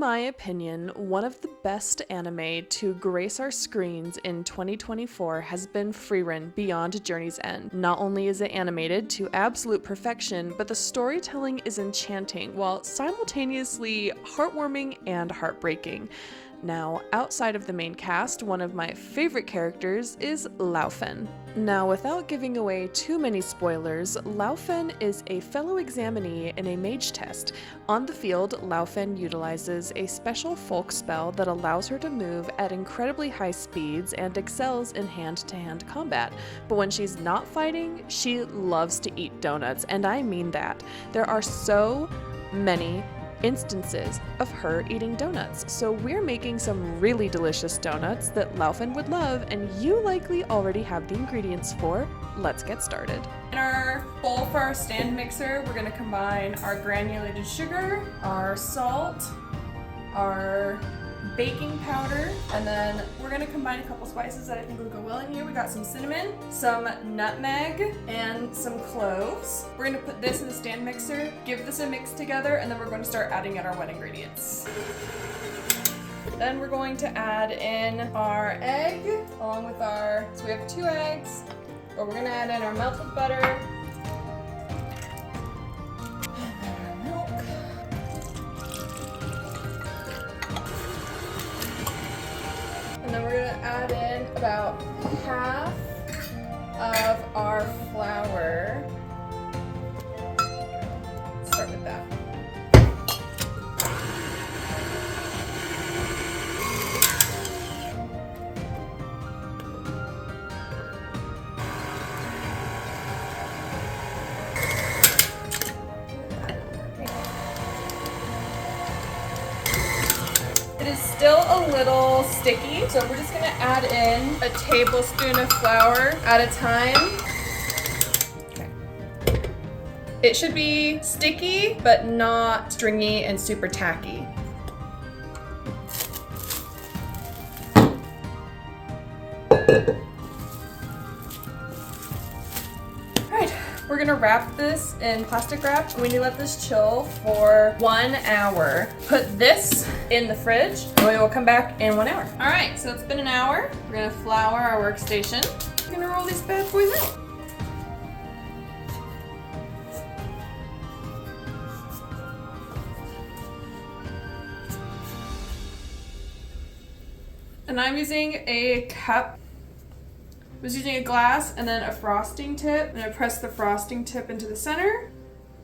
my opinion, one of the best anime to grace our screens in 2024 has been Frieren Beyond Journey's End. Not only is it animated to absolute perfection, but the storytelling is enchanting while simultaneously heartwarming and heartbreaking. Now, outside of the main cast, one of my favorite characters is Laufen. Now, without giving away too many spoilers, Laufen is a fellow examinee in a mage test. On the field, Laufen utilizes a special folk spell that allows her to move at incredibly high speeds and excels in hand-to-hand combat. But when she's not fighting, she loves to eat donuts, and I mean that. There are so many instances of her eating donuts. So we're making some really delicious donuts that Laufen would love, and you likely already have the ingredients for. Let's get started. In our bowl for our stand mixer, we're gonna combine our granulated sugar, our salt, our baking powder, and then we're gonna combine a couple spices that I think would go well in here. We got some cinnamon, some nutmeg, and some cloves. We're gonna put this in the stand mixer, give this a mix together, and then we're going to start adding in our wet ingredients. Then we're going to add in our egg, along with so we have 2 eggs, but we're gonna add in our melted butter, and then we're gonna add in about half of our flour. Let's start with that. It is still a little sticky, so we're just gonna add in a tablespoon of flour at a time. Okay. It should be sticky, but not stringy and super tacky. We're gonna wrap this in plastic wrap. We need to let this chill for 1 hour. Put this in the fridge, and we will come back in 1 hour. All right, so it's been an hour. We're gonna flour our workstation. We're gonna roll these bad boys out. And I'm using a cup. I was using a glass and then a frosting tip, and I press the frosting tip into the center.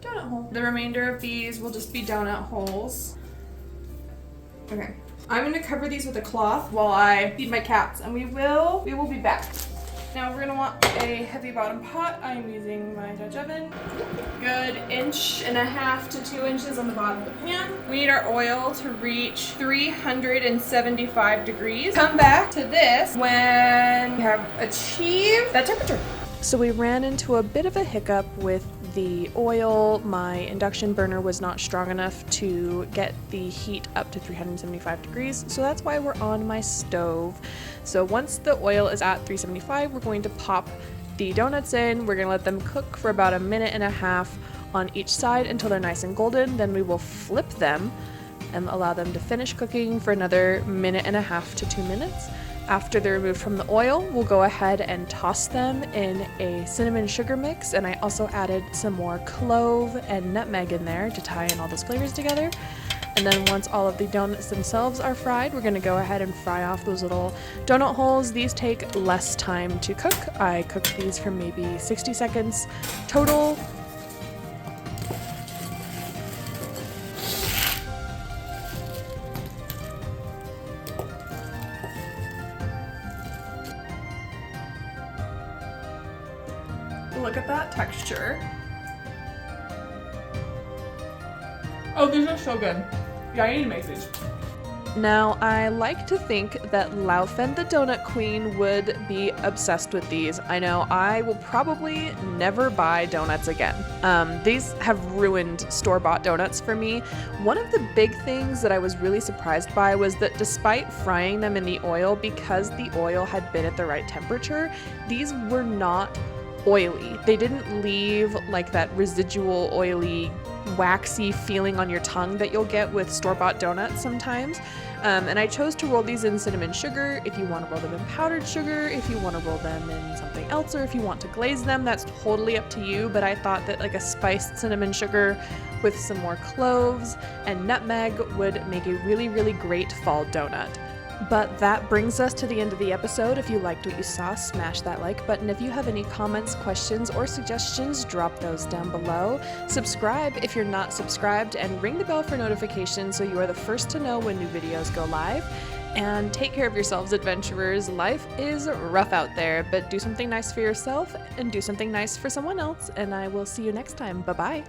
Donut hole. The remainder of these will just be donut holes. Okay. I'm gonna cover these with a cloth while I feed my cats, and we will be back. Now we're gonna want a heavy bottom pot. I'm using my Dutch oven. Good 1.5 to 2 inches on the bottom of the pan. We need our oil to reach 375 degrees. Come back to this when we have achieved that temperature. So we ran into a bit of a hiccup with the oil. My induction burner was not strong enough to get the heat up to 375 degrees, so that's why we're on my stove. So once the oil is at 375, we're going to pop the donuts in. We're going to let them cook for about 1.5 minutes on each side until they're nice and golden. Then we will flip them and allow them to finish cooking for another 1.5 minutes to 2 minutes. After they're removed from the oil, we'll go ahead and toss them in a cinnamon sugar mix, and I also added some more clove and nutmeg in there to tie in all those flavors together. And then once all of the donuts themselves are fried, we're gonna go ahead and fry off those little donut holes. These take less time to cook. I cooked these for maybe 60 seconds total. Look at that texture. Oh, these are so good. Yeah, I need to make these. Now, I like to think that Laufen the Donut Queen would be obsessed with these. I know I will probably never buy donuts again. These have ruined store-bought donuts for me. One of the big things that I was really surprised by was that despite frying them in the oil, because the oil had been at the right temperature, these were not oily. They didn't leave like that residual oily waxy feeling on your tongue that you'll get with store-bought donuts sometimes. And I chose to roll these in cinnamon sugar. If you want to roll them in powdered sugar, if you want to roll them in something else, or if you want to glaze them, that's totally up to you. But I thought that like a spiced cinnamon sugar with some more cloves and nutmeg would make a really, really great fall donut. But that brings us to the end of the episode. If you liked what you saw, smash that like button. If you have any comments, questions, or suggestions, drop those down below. Subscribe if you're not subscribed, and ring the bell for notifications so you are the first to know when new videos go live. And take care of yourselves, adventurers. Life is rough out there, but do something nice for yourself and do something nice for someone else, and I will see you next time. Bye-bye.